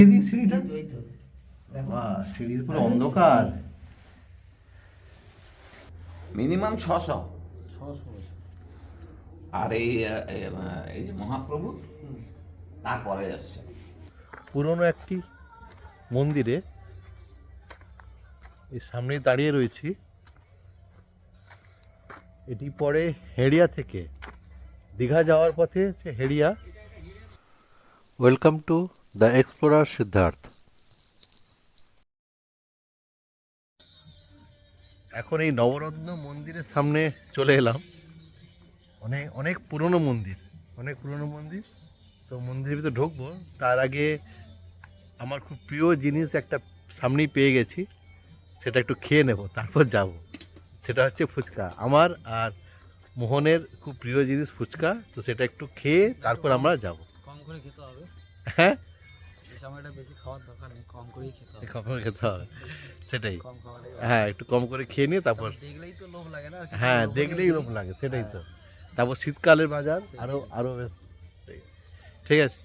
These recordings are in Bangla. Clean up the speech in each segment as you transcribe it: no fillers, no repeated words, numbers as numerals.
সিঁড়িটা সিঁড়ির পুরো অন্ধকার, মিনিমাম 600। আর এই যে মহাপ্রভু তারপরে আসছে। পুরনো একটি মন্দিরে এই সামনেই দাঁড়িয়ে রয়েছি। এটি পরে হেড়িয়া থেকে দীঘা যাওয়ার পথে হচ্ছে Heria. Welcome to the explorer Siddharth. এখন এই নবরত্ন মন্দিরের সামনে চলে এলাম। অনেক অনেক পুরনো মন্দির, তো মন্দিরের ভিতরে ঢুকবো তার আগে আমার খুব প্রিয় জিনিস একটা সামনেই পেয়ে গেছি, সেটা একটু খেয়ে নেব, তারপর যাব। সেটা হচ্ছে ফুচকা। আমার আর মোহনের খুব প্রিয় জিনিস ফুচকা, তো সেটা একটু খেয়ে তারপর আমরা যাব। কম করে খেতে হবে। হ্যাঁ, এই সময়টা বেশি খাওয়ার দরকার নেই, কম করেই খেতে হবে। কখন খেতে হবে সেটাই। কম খাওয়ালে হ্যাঁ, একটু কম করে খেয়ে নিয়ে তারপর। দেখলেই তো লোভ লাগে না। হ্যাঁ, দেখলেই লোভ লাগে, সেটাই তো। তারপর শীতকালের বাজার আরো বেশ। ঠিক আছে।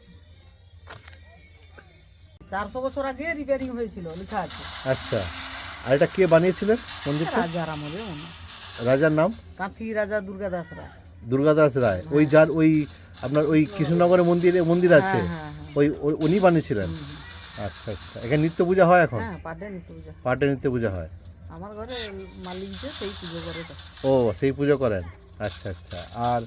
400 বছর আগে রিপেয়ারিং হয়েছিল লেখা আছে। আচ্ছা, আর এটা কে বানিয়েছিলেন মন্দিরটা? রাজার আমলে রাজার নাম? কাঁথি রাজা দুর্গাদাস রায়। দুর্গাদাস রায়। ওই যার ওই আপনার ওই কৃষ্ণনগরে মন্দির আছে, হ্যাঁ। উনি বানিয়েছিলেন। আচ্ছা আচ্ছা, এখানে নিত্য পূজা হয় এখন? হ্যাঁ, পাটে নিত্য পূজা। পাটে নিত্য পূজা হয়। আমার ঘরে মালিক যে সেই পুজো করে তো। ও, সেই পুজো করেন। আচ্ছা আচ্ছা। আর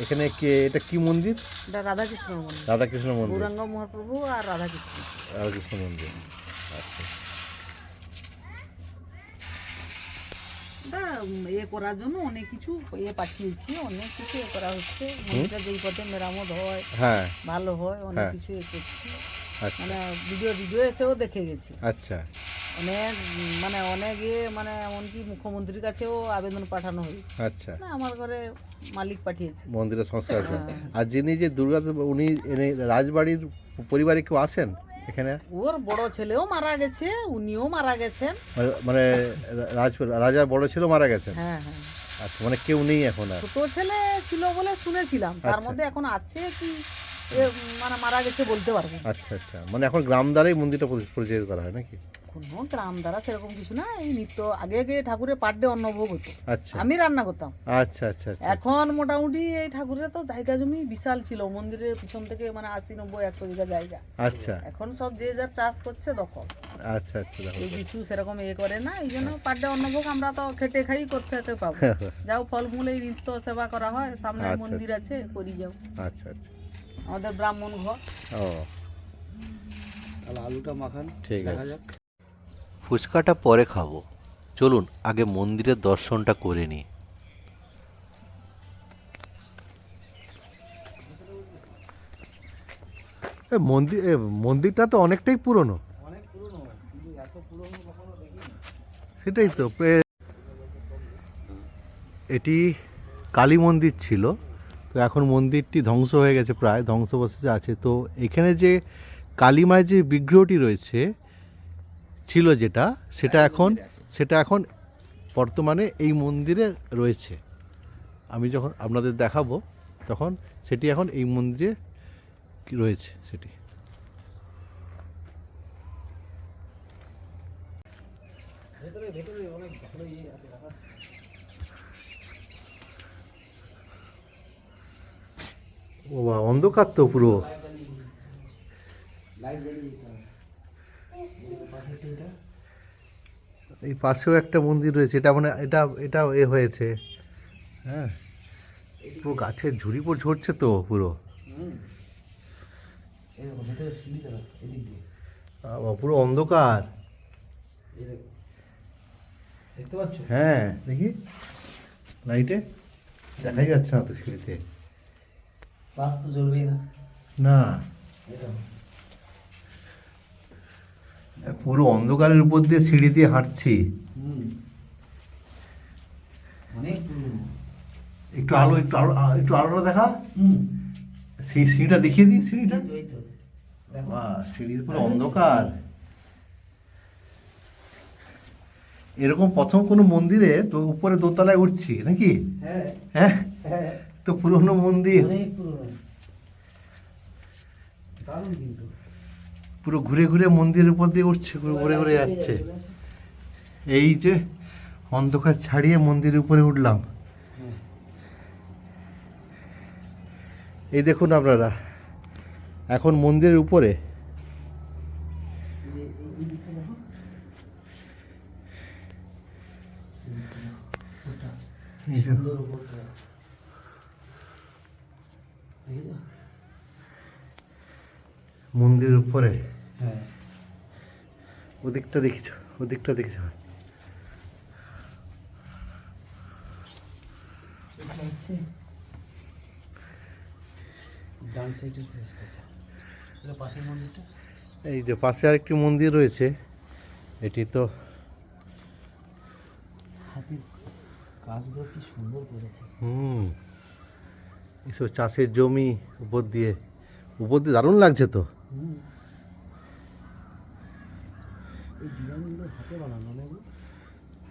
এখানে এটা কি মন্দির? এটা রাধাকৃষ্ণ মন্দির। রাধাকৃষ্ণ মন্দির। গৌরাঙ্গ মহাপ্রভু আর রাধাকৃষ্ণ। রাধাকৃষ্ণ মন্দির। আচ্ছা। এটা করার জন্য অনেক কিছু পাঠিয়েছি, অনেক কিছু করা হচ্ছে। মন্দিরটা যেই পথে মেরামত হয়, হ্যাঁ, ভালো হয়, অনেক হ্যাঁ। কিছু করছি। আচ্ছা মানে ভিডিও এসেও দেখে গেছি। আচ্ছা অনেক অনেক এমনকি মুখ্যমন্ত্রীর কাছেও আবেদন পাঠানো হয়েছে। আচ্ছা। না, আমার ঘরে মালিক পাঠিয়েছে। মন্দিরের সংস্কার। হ্যাঁ। আর যিনি যে দুর্গা, উনি রাজবাড়ির পরিবারে কেউ আছেন এখানে? ওর বড় ছেলেও মারা গেছে, উনিও মারা গেছেন। মানে রাজার বড় ছিল মারা গেছেন? হ্যাঁ। আচ্ছা, মানে কেউ নেই এখন আর? ছোট ছেলে ছিল বলে শুনেছিলাম, তার আচ্ছা। মধ্যে এখন আছে কি মারা গেছে বলতে পারবো না। আচ্ছা আচ্ছা, মানে এখন গ্রাম দ্বারাই মন্দিরটা পরিচালিত করা হয় নাকি? কোনো গ্রাম দ্বারা সেরকম কিছু না। এই নিত্য আগে ঠাকুরের পার ডে অন্নভোগ হতো, আচ্ছা আমি রান্না করতাম। আচ্ছা আচ্ছা আচ্ছা। এখন মোটামুটি এই ঠাকুরের তো জায়গা জমি বিশাল ছিল, মন্দিরের পিছন থেকে 80, 90, 100 বিঘা জায়গা। আচ্ছা এখন সব যে যার চাষ করছে দখল। আচ্ছা আচ্ছা। এই কিছু সেরকম করে না, এই জন্য পার ডে অন্নভোগ আমরা তো খেটে খাই করতে পাবো। যাও ফলমূল এই নিত্য সেবা করা হয়, সামনে আচ্ছা, মন্দির আছে, করি যাও। আচ্ছা আচ্ছা। আমাদের ব্রাহ্মণ ঘর। ও, তাহলে আলুটা মাখান, ঠিক দেখা আছে। যাক। ফুচকাটা পরে খাবো, চলুন আগে মন্দিরের দর্শনটা করে নিই। মন্দিরটা তো অনেকটাই পুরনো। অনেক পুরনো, কিন্তু এত পুরনো কখনো দেখিনি। সেটাই তো। এটি কালী মন্দির ছিল, তো এখন মন্দিরটি ধ্বংস হয়ে গেছে, প্রায় ধ্বংসাবশেষে আছে। তো এখানে যে কালী মায়ের যে বিগ্রহটি রয়েছে ছিল যেটা, সেটা এখন বর্তমানে এই মন্দিরে রয়েছে। আমি যখন আপনাদের দেখাবো তখন সেটি এখন এই মন্দিরে রয়েছে সেটি। ভেতরে অনেক ভালো আছে রাখা। ও বাবা, অন্ধকার তো পুরো। এই পাশেও একটা মন্দির রয়েছে, এটা মানে এটা হয়েছে। হ্যাঁ, পুরো গাছের ঝুড়ি পর ঝরছে তো পুরো। পুরো অন্ধকার দেখতে পাচ্ছ? হ্যাঁ, দেখি লাইটে দেখাই যাচ্ছে না তো সিঁড়িতে। বাস তো জ্বলবেই না। না, পুরো অন্ধকারের উপর দিয়ে সিঁড়ি দিয়ে হাঁটছি। অনেক পুরনো। একটু আলোটা দেখা। সিঁড়িটা দেখিয়ে দিই, সিঁড়িটা। সিঁড়ির পুরো অন্ধকার। এরকম প্রথম কোনো মন্দিরে তো উপরে দোতলায় উঠছি নাকি? হ্যাঁ হ্যাঁ, হ্যাঁ, তো পুরনো মন্দির। অনেক পুরনো, দারুণ কিন্তু। পুরো ঘুরে ঘুরে মন্দিরের উপর দিয়ে উঠছে, ঘুরে ঘুরে যাচ্ছে। এই যে অন্ধকার ছাড়িয়ে মন্দিরের উপরে উঠলাম। এই দেখুন আপনারা, এখন মন্দিরের উপরে সুন্দর উপরটা দেখেছো? মন্দিরের উপরে হ্যাঁ ওদিকটা দেখেছ, ওদিকটা দেখেছ। এটা হচ্ছে ডান সাইডের ফেসটা, এটা পাশের মন্দিরটা। এই যে পাশে আরেকটি মন্দির রয়েছে, এটি তো হাতির কাজগুলো কি সুন্দর করেছে। এসব চাষের জমি উপর দিয়ে দারুণ লাগছে তো। এই ডিজাইনগুলো হাতে বানানো না এগুলো?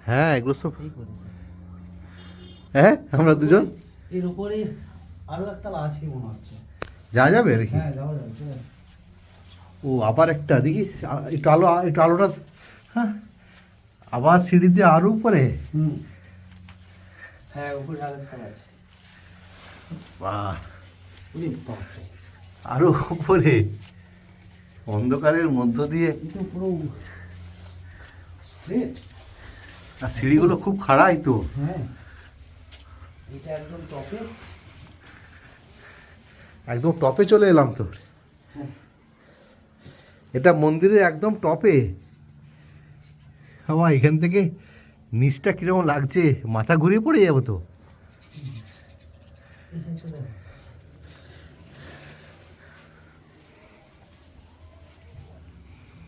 হ্যাঁ এগুলো সব, এই করেছে। হ্যাঁ আমরা দুজন এর উপরে আরো একটা আছে মনে হচ্ছে। যা যাবে দেখি। হ্যাঁ যাওয়া যাবে, চলে যাবে। ও আবার একটা দেখি, একটু আলোটা, হ্যাঁ আবার সিঁড়ি দিয়ে আরো উপরে। হ্যাঁ উপরে আর একটা আছে। বাহ, ওরে বাপরে, আরো উপরে অন্ধকারের মধ্য দিয়ে। এটা পুরো স্ট্রেট। আর সিঁড়িগুলো খুব খাড়াই তো। হ্যাঁ এটা একদম টপে। একদম টপে চলে এলাম তো। হ্যাঁ এটা মন্দিরের একদম টপে। বাবা এখান থেকে নিচটা কিরকম লাগছে, মাথা ঘুরিয়ে পড়ে যাবো তো। এই সাইডটা দেখো।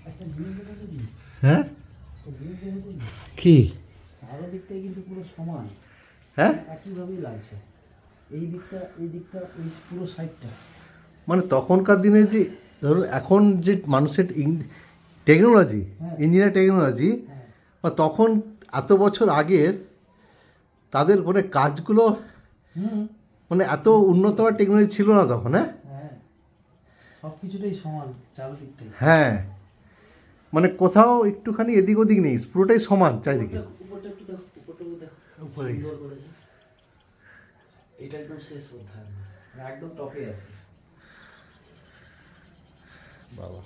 একটা জিনিস দেখেছো কি? হ্যাঁ একটা জিনিস দেখেছো কি? কি? চারদিকটাই কিন্তু পুরো সমান, হ্যাঁ একইভাবেই লাগছে। এই দিকটা, এই দিকটা, এই পুরো সাইডটা। মানে তখনকার দিনে যে ধরুন এখন যে মানুষের টেকনোলজি, হ্যাঁ। ইঞ্জিনিয়ার টেকনোলজি, হ্যাঁ বা তখন এত বছর আগের তাদের মানে কাজগুলো মানে এত উন্নত টেকনোলজি ছিল না তখন। হ্যাঁ হ্যাঁ সব কিছুটাই সমান চারদিকটাই। হ্যাঁ মানে কোথাও একটুখানি এদিক ওদিক নেই, পুরোটাই সমান চারিদিকে। উপরটা একটু দেখো, উপরটা দেখো, উপরে। সুন্দর করেছে। এটা একদম শেষ করতে হবে না, একদম টপে আছে। বাবা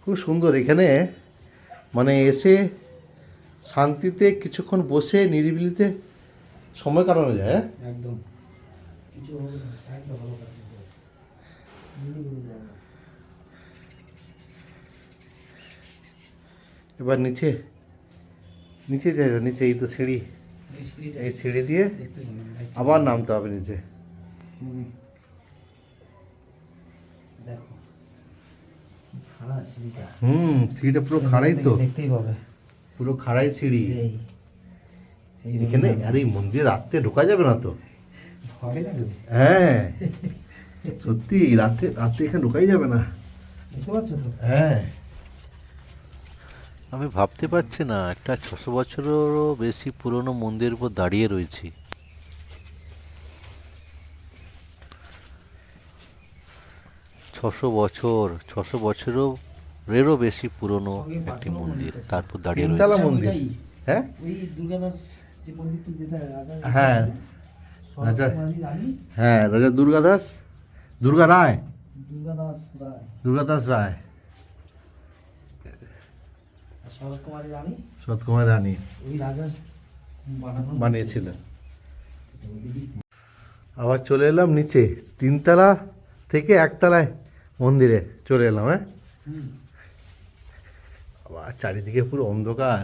খুব সুন্দর এখানে, মানে এসে শান্তিতে কিছুক্ষণ বসে নিরিবিলিতে সময় কাটানো যায়। হ্যাঁ একদম কিছু হবে না, একদম ভালো কাজ করবে। নিরিবিলি জায়গা। এবার নিচে নিচে যাই, নিচে এই তো সিঁড়ি, এই সিঁড়ি দিয়ে দেখতে পাবেন আবার নামতে হবে নিচে। দেখো খাড়া সিঁড়িটা, সিঁড়িটা পুরো খাড়াই তো, দেখতেই পাবে। পুরো খাড়াই সিঁড়ি। এই এখানে আর এই মন্দিরে রাত্রে ঢোকা যাবে না তো। ভয় লাগবে, হ্যাঁ সত্যি রাত্রে রাত্রে এখানে ঢোকাই যাবে না। দেখতে পাচ্ছ তো? হ্যাঁ আমি ভাবতে পারছি না একটা 600 বছরেরও বেশি পুরনো মন্দিরের উপর দাঁড়িয়ে রয়েছি। 600 বছরেরও বেশি পুরনো একটি মন্দির, তারপর দাঁড়িয়ে তিনতলা রয়েছে। মন্দির। হ্যাঁ ওই দুর্গাদাস যে মন্দিরটা, যেটা রাজা, হ্যাঁ রাজা, রানী হ্যাঁ রাজা দুর্গাদাস, দুর্গা রায়, দুর্গাদাস রায় দুর্গাদাস রায়, আর শরৎ কুমারী রানী, সৎকুমার রানী ওই রাজা বানানো বানিয়েছিলেন। আবার চলে এলাম নিচে, তিনতলা থেকে একতলায় মন্দিরে চলে এলাম। হ্যাঁ হুম। আবার চারিদিকে পুরো অন্ধকার।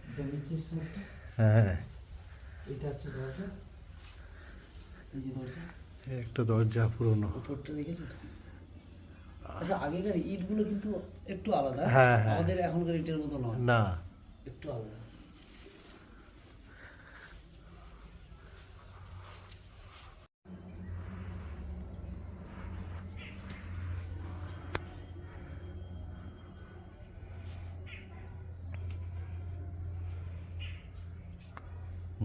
এটা নিচের সাইডটা, হ্যাঁ এটা একটা দরজা, এই যে দরজা, একটা দরজা পুরনো। উপরটা দেখেছো তো? আচ্ছা আগেকার ইটগুলো কিন্তু একটু আলাদা, হ্যাঁ, হ্যাঁ। আমাদের এখনকার ইটের মতো নয়, না একটু আলাদা।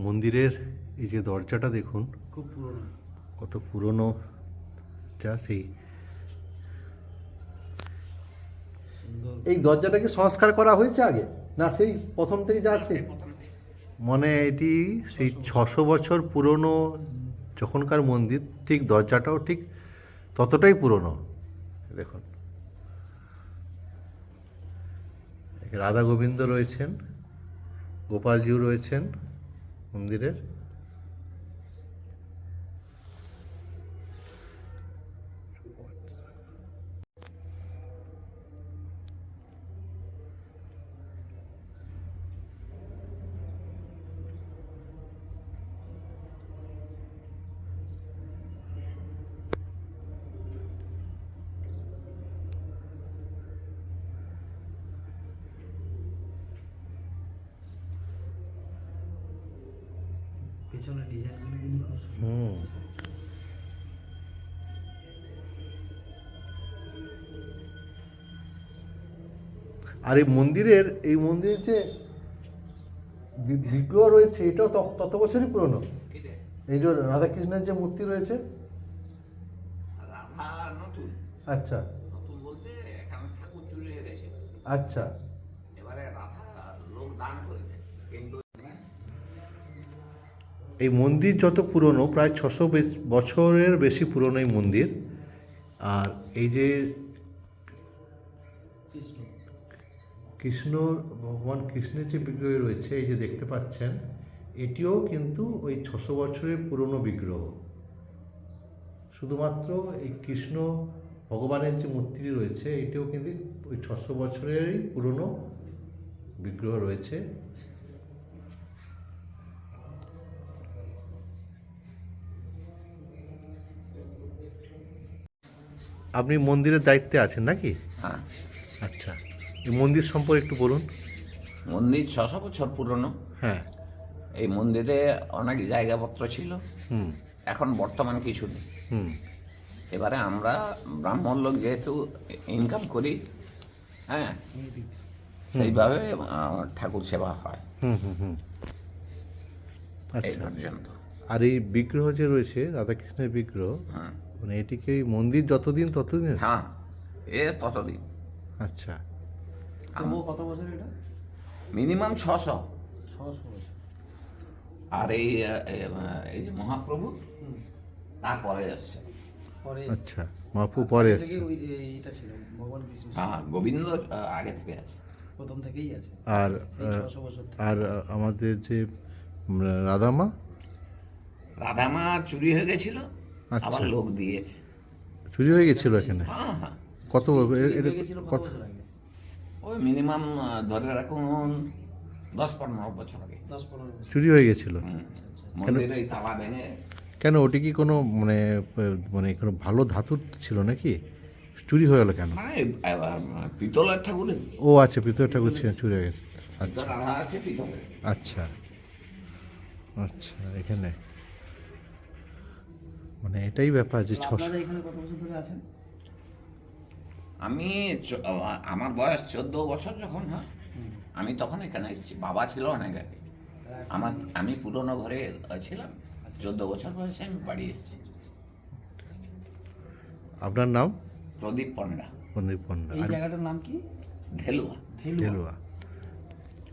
মন্দিরের এই যে দরজাটা দেখুন খুব পুরনো। কত পুরনো, দরজা, সেই এই দরজাটা কি সংস্কার করা হয়েছে আগে, না সেই প্রথম থেকে যা আছে? মানে এটি সেই 600 বছর পুরনো যখনকার মন্দির, ঠিক দরজাটাও ঠিক ততটাই পুরনো। দেখুন, রাধা গোবিন্দ রয়েছেন, গোপালজিও রয়েছেন মন্দিরের। পেছনে ডিজাইনগুলো কিন্তু খুব সুন্দর। হুম, আর এই মন্দিরের যে বিগ্রহ রয়েছে, এটাও তত বছরই পুরনো। এই যে রাধাকৃষ্ণের যে মূর্তি রয়েছে, রাধা নতুন, আচ্ছা নতুন বলতে এখানে ঠাকুর চুরি হয়ে গেছে, আচ্ছা। এবারে রাধা লোক দান করেছে, কিন্তু এই মন্দির যত পুরনো, প্রায় 600 বছরের বেশি পুরনো এই মন্দির। আর এই যে কৃষ্ণ, ভগবান কৃষ্ণের যে বিগ্রহ রয়েছে, এই যে দেখতে পাচ্ছেন, এটিও কিন্তু ওই 600 বছরের পুরনো বিগ্রহ। শুধুমাত্র এই কৃষ্ণ ভগবানের যে মূর্তিটি রয়েছে, এটিও কিন্তু ওই 600 বছরেরই পুরনো বিগ্রহ রয়েছে। আপনি মন্দিরের দায়িত্বে আছেন নাকি? হ্যাঁ, আচ্ছা, এই মন্দির সম্পর্কে একটু বলুন। মন্দির 600 বছর পুরনো। হ্যাঁ। এই মন্দিরে অনেক জায়গাপত্র ছিল, হুম এখন বর্তমান কিছু নেই। হুম এবারে আমরা ব্রাহ্মণ লোক যেহেতু ইনকাম করি, হ্যাঁ, সেইভাবে ঠাকুর সেবা হয় হুম হুম হুম এই আচ্ছা। পর্যন্ত। আর এই বিগ্রহ যে রয়েছে, রাধাকৃষ্ণের বিগ্রহ, হ্যাঁ, মানে এটিকে এই মন্দির যতদিন ততদিন? হ্যাঁ, ততদিন। আচ্ছা। তবুও কত বছর এটা? মিনিমাম 600। 600 বছর। আর এই যে মহাপ্রভু তারপরে এসছে। পরে আচ্ছা, মহাপু পরে থেকে এসছে। এটা ছিল ভগবান কৃষ্ণ হ্যাঁ, গোবিন্দ আগে থেকে আছে। প্রথম থেকেই আছে। আর সেই 600 বছর থেকে। আর আমাদের যে রাধামা, রাধামা চুরি হয়ে গেছিল, আচ্ছা। আবার লোক দিয়েছে। চুরি হয়ে গেছিল এখানে? হ্যাঁ, হ্যাঁ, কত চুরি হয়ে গেছিল কত কত? বছর আগে? ওই মিনিমাম ধরে রাখুন 10-15 বছর আগে। 10-15 বছর। চুরি হয়ে গেছিল? মন্দিরে এই তালা ভেঙে। কেন, ওটি কি কোনো মানে মানে কোনো ভালো ধাতুর ছিল নাকি? চুরি হয়ে গেলো কেন? মানে পিতলের ঠাকুরের ও আচ্ছা, পিতলের ঠাকুর ছিল, চুরি হয়ে গেছে। আচ্ছা রাধা আছে পিতলের। আচ্ছা আচ্ছা, এখানে মানে এটাই ব্যাপার যে আপনারা এখানে কত বছর ধরে আছেন? আমি আমার বয়স 14 বছর যখন হয়, আমি তখন এখানে এসেছি। বাবা ছিল অনেক আগে। আমি পুরনো ঘরে ছিলাম, 14 বছর বয়সে আমি বাড়ি এসেছি। আপনার নাম? প্রদীপ পণ্ডা, মন্দির পণ্ডিত। এই আর জায়গাটার নাম কি? ধেলুয়া। ঢেলুয়া।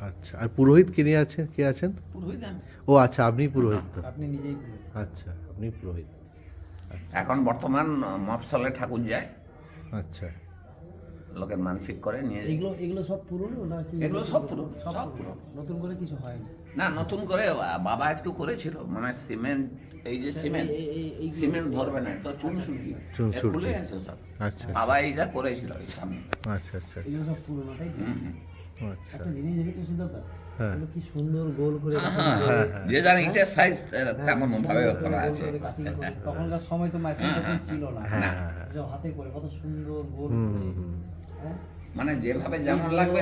আচ্ছা, আর পুরোহিত কে আছেন? পুরোহিত আমি। ও আচ্ছা, আপনি পুরোহিত তো? আপনি নিজেই বলুন। আচ্ছা, আপনি পুরোহিত। আচ্ছা এখন বর্তমান মফসলে ঠাকুর যায়, আচ্ছা। লোকের মানসিক করে নিয়ে যায়। এগুলো সব পুরনো নাকি? এগুলো সব পুরনো, সব সব পুরনো। পুরনো। নতুন করে কিছু হয়নি। না, নতুন করে বাবা একটু করেছিল, মানে সিমেন্ট, এই যে সিমেন্ট, এইগুলো- সিমেন্ট ধরবে না তো চুন সুরকি, চুনসুরকি। খুলে আছে সব। আচ্ছা বাবা এইটা করেছিল এই সামনে। আচ্ছা আচ্ছা এগুলো সব পুরনো, তাই তো? হুম, হুম। আচ্ছা। একটা জিনিস দেখেছো সিদ্ধার্থ? হ্যাঁ। এগুলো কি সুন্দর গোল করে হ্যাঁ, হ্যাঁ, যে যার ইটের সাইজ তেমন ভাবে সুন্দর করে করা গোল আছে। করে কাটিং করে। তখনকার সময় তো মেশিন ছিল না। হ্যাঁ হ্যাঁ হ্যাঁ। যে হাতে করে কত সুন্দর গোল হুম করে। হুম হুম। হ্যাঁ? মানে যেভাবে যেমন লাগবে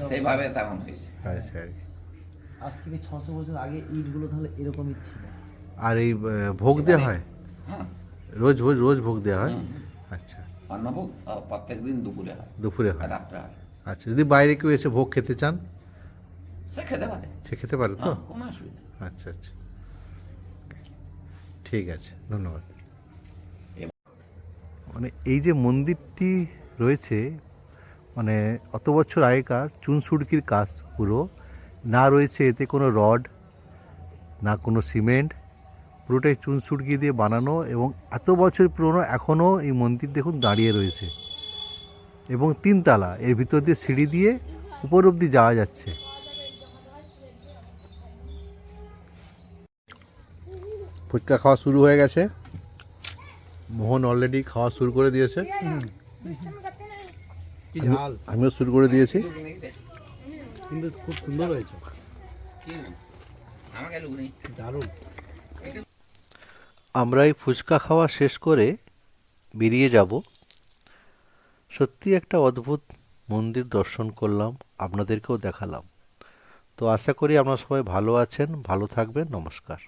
সেভাবে তেমন হয়েছে। আচ্ছা আর কি। আজ থেকে 600 বছর আগে ইটগুলো তাহলে এরকমই ছিল। আর এই ভোগ দেওয়া হয়? হ্যাঁ, রোজ ভোগ দেওয়া হয়? হুম। আচ্ছা, অন্নভোগ প্রত্যেক দিন দুপুরে হয়, দুপুরে হয়? রাত্রে হয়। আচ্ছা, যদি বাইরে কেউ এসে ভোগ খেতে চান, সে খেতে পারে, সে খেতে পারে তো? হ্যাঁ, কোনো অসুবিধা নেই। আচ্ছা আচ্ছা, ঠিক আছে, ধন্যবাদ। মানে এই যে মন্দিরটি রয়েছে, মানে অত বছর আগেকার চুনসুড়কির কাজ পুরো, না রয়েছে এতে কোনো রড, না কোনো সিমেন্ট, পুরোটাই চুনসুড়কি দিয়ে বানানো, এবং এত বছর পুরনো এখনও এই মন্দির দেখুন দাঁড়িয়ে রয়েছে, এবং 3 তলা, এর ভিতর দিয়ে সিঁড়ি দিয়ে উপর অবধি যাওয়া যাচ্ছে। ফুচকা খাওয়া শুরু হয়ে গেছে, মোহন অলরেডি খাওয়া শুরু করে দিয়েছে, আমিও শুরু করে দিয়েছি। কিন্তু খুব সুন্দর হয়েছে, আমাকে লুক নেই দারুণ। আমরা এই ফুচকা খাওয়া শেষ করে বেরিয়ে যাব। সত্যি একটা অদ্ভুত মন্দির দর্শন করলাম, আপনাদেরকেও দেখালাম। তো আশা করি আপনারা সবাই ভালো আছেন, ভালো থাকবেন। নমস্কার।